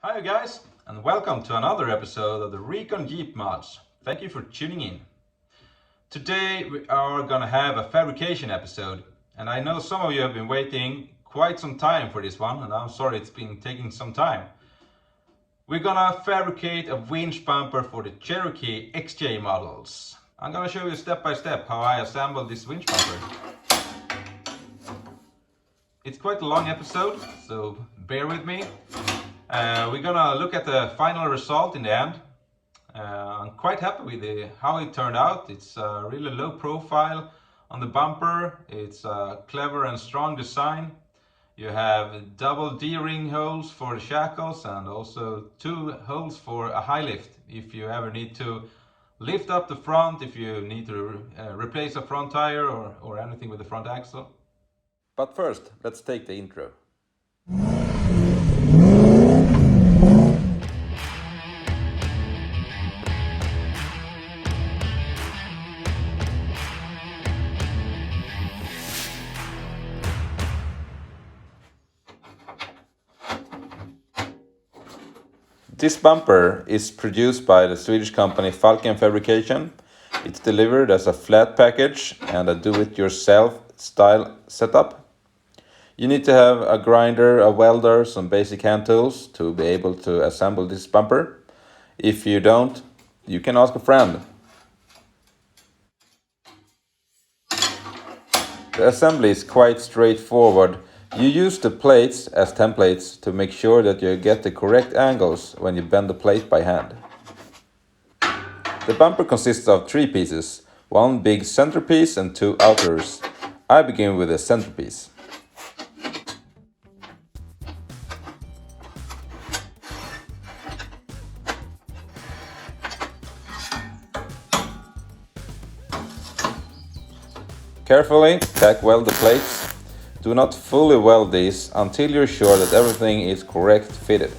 Hi guys, and welcome to another episode of the Recon Jeep Mods. Thank you for tuning in. Today we are gonna have a fabrication episode, and I know some of you have been waiting quite some time for this one, and I'm sorry it's been taking some time. We're gonna fabricate a winch bumper for the Cherokee XJ models. I'm gonna show you step by step how I assembled this winch bumper. It's quite a long episode, so bear with me. We're gonna look at the final result in the end. I'm quite happy with how it turned out. It's a really low profile on the bumper. It's a clever and strong design. You have double D-ring holes for the shackles and also two holes for a high lift if you ever need to lift up the front, if you need to replace a front tire or anything with the front axle. But first, let's take the intro. This bumper is produced by the Swedish company Falken Fabrication. It's delivered as a flat package and a do-it-yourself style setup. You need to have a grinder, a welder, some basic hand tools to be able to assemble this bumper. If you don't, you can ask a friend. The assembly is quite straightforward. You use the plates as templates to make sure that you get the correct angles when you bend the plate by hand. The bumper consists of 3 pieces, one big centerpiece and 2 outers. I begin with the centerpiece. Carefully tack weld the plates. Do not fully weld these until you're sure that everything is correct fitted.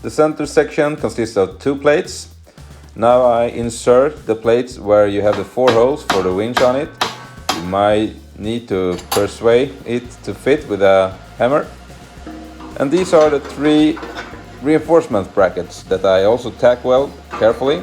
The center section consists of 2 plates. Now I insert the plates where you have the 4 holes for the winch on it. You might need to persuade it to fit with a hammer. And these are the 3 reinforcement brackets that I also tack weld carefully.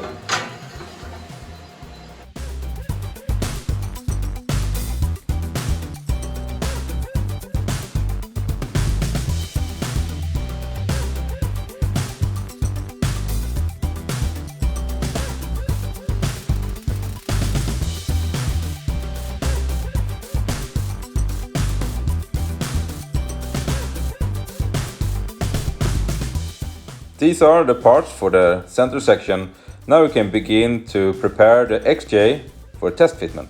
These are the parts for the center section. Now we can begin to prepare the XJ for test fitment.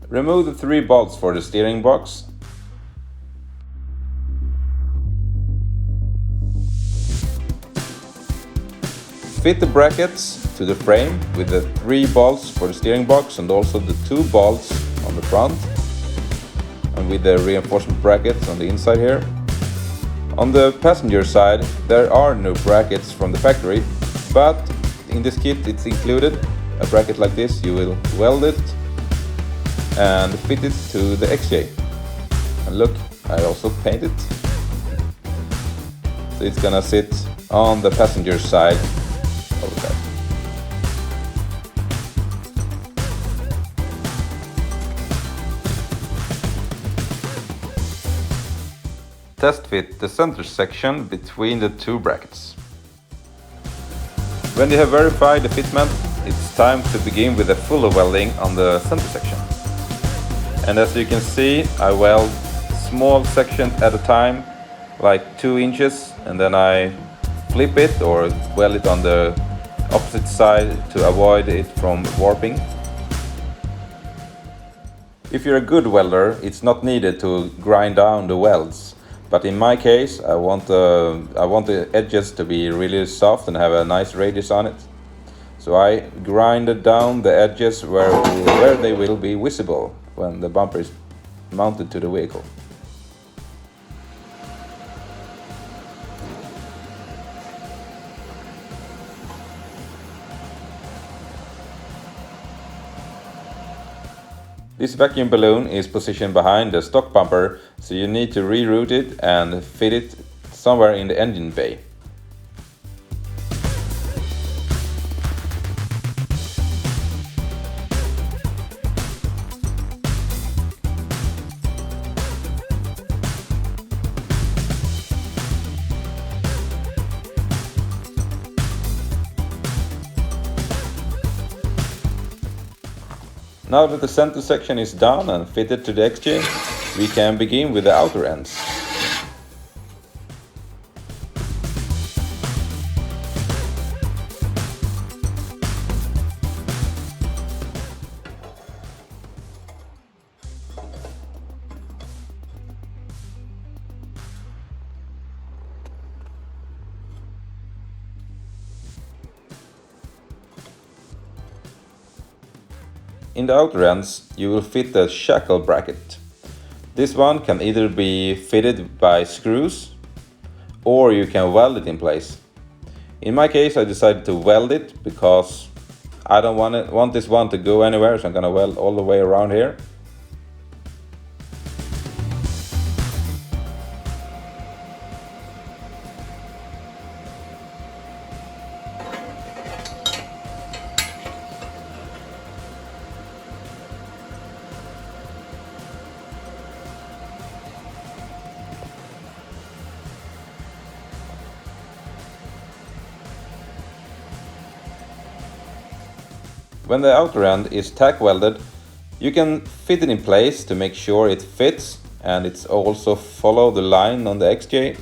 Remove the 3 bolts for the steering box. Fit the brackets to the frame with the 3 bolts for the steering box and also the 2 bolts on the front, and with the reinforcement brackets on the inside here. On the passenger side, there are no brackets from the factory, but in this kit it's included. A bracket like this, you will weld it and fit it to the XJ. And look, I also painted it. So it's gonna sit on the passenger side of the car. Test fit the center section between the 2 brackets. When you have verified the fitment, it's time to begin with the fuller welding on the center section. And as you can see, I weld small section at a time, like 2 inches, and then I flip it or weld it on the opposite side to avoid it from warping. If you're a good welder, it's not needed to grind down the welds. But in my case, I want the edges to be really soft and have a nice radius on it. So I grinded down the edges where they will be visible when the bumper is mounted to the vehicle. This vacuum balloon is positioned behind the stock bumper, so you need to reroute it and fit it somewhere in the engine bay. Now that the center section is done and fitted to the XJ, we can begin with the outer ends. In the outer ends, you will fit the shackle bracket. This one can either be fitted by screws or you can weld it in place. In my case, I decided to weld it because I don't want this one to go anywhere, so I'm gonna weld all the way around here. When the outer end is tack welded, you can fit it in place to make sure it fits and it's also follow the line on the XJ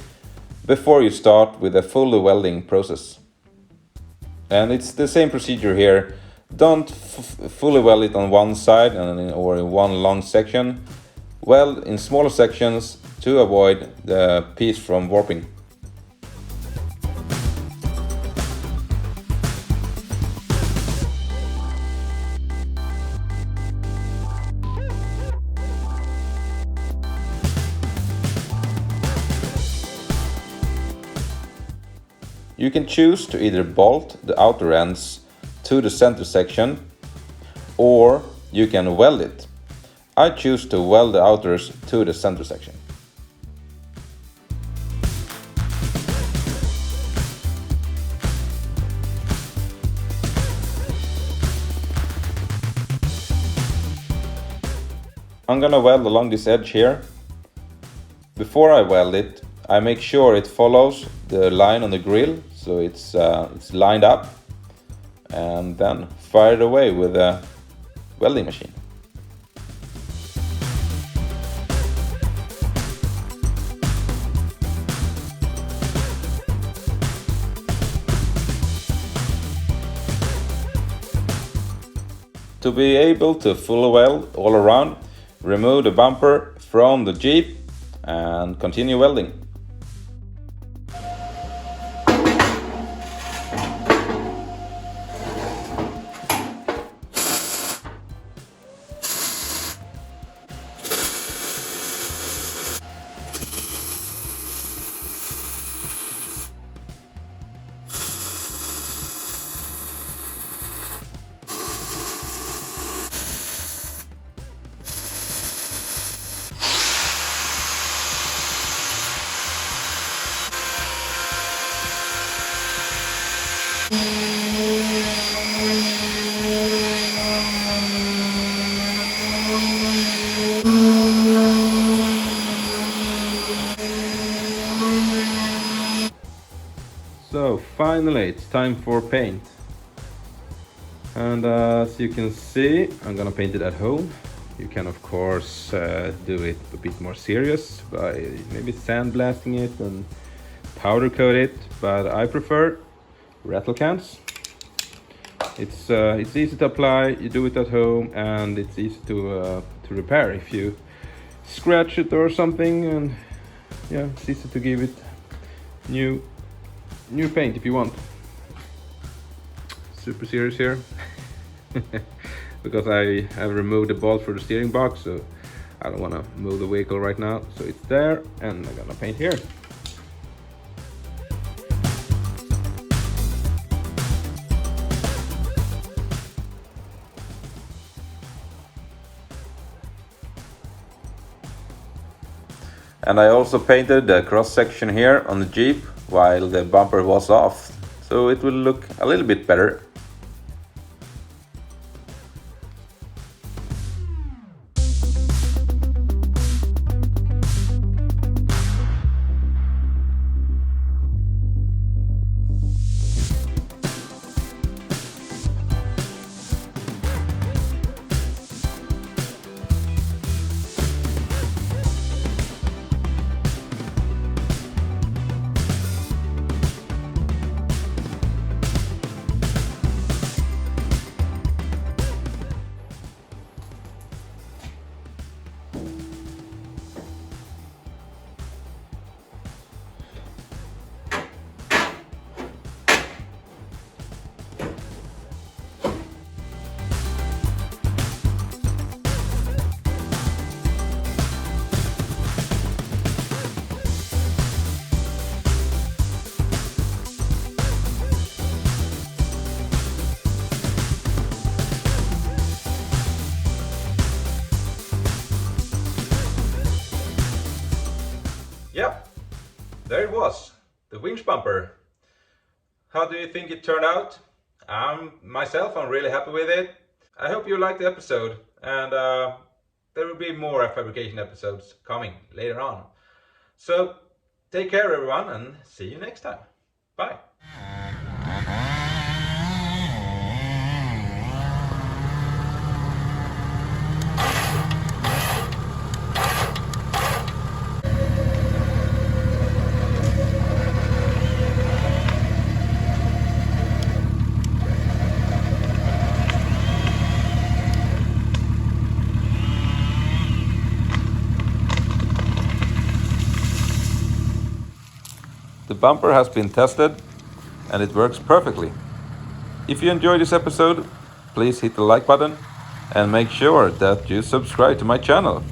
before you start with the full welding process. And it's the same procedure here. Don't fully weld it on one side or in one long section. Weld in smaller sections to avoid the piece from warping. You can choose to either bolt the outer ends to the center section or you can weld it. I choose to weld the outers to the center section. I'm gonna weld along this edge here. Before I weld it, I make sure it follows the line on the grill, so it's lined up, and then fire it away with a welding machine. To be able to full weld all around, remove the bumper from the Jeep and continue welding. So finally it's time for paint, and as you can see, I'm gonna paint it at home. You can of course do it a bit more serious by maybe sandblasting it and powder coat it, but I prefer rattle cans. It's easy to apply, you do it at home, and it's easy to repair if you scratch it or something, and yeah, it's easy to give it new paint if you want. Super serious here because I have removed the bolt for the steering box, so I don't want to move the vehicle right now, so it's there, and I'm gonna paint here. And I also painted the cross section here on the Jeep while the bumper was off, so it will look a little bit better. Yep, there it was, the winch bumper. How do you think it turned out? I'm really happy with it. I hope you liked the episode, and there will be more fabrication episodes coming later on. So take care everyone, and see you next time. Bye. The bumper has been tested and it works perfectly. If you enjoyed this episode, please hit the like button and make sure that you subscribe to my channel.